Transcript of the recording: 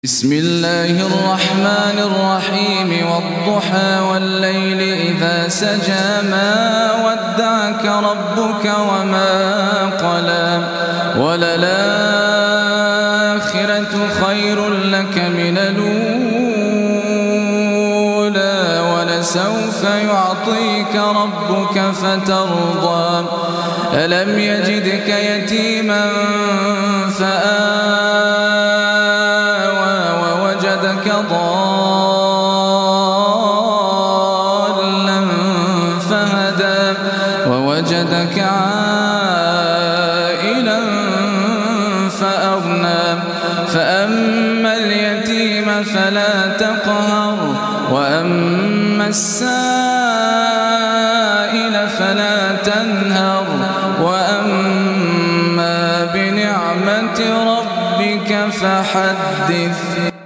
بسم الله الرحمن الرحيم والضحى والليل إذا سجى ما ودعك ربك وما قلى وللآخرة خير لك من الأولى ولسوف يعطيك ربك فترضى ألم يجدك يتيما ضالا فهدى ووجدك عائلا فأغنى فأما اليتيم فلا تقهر وأما السائل فلا تنهر وأما بنعمة ربك فحدث.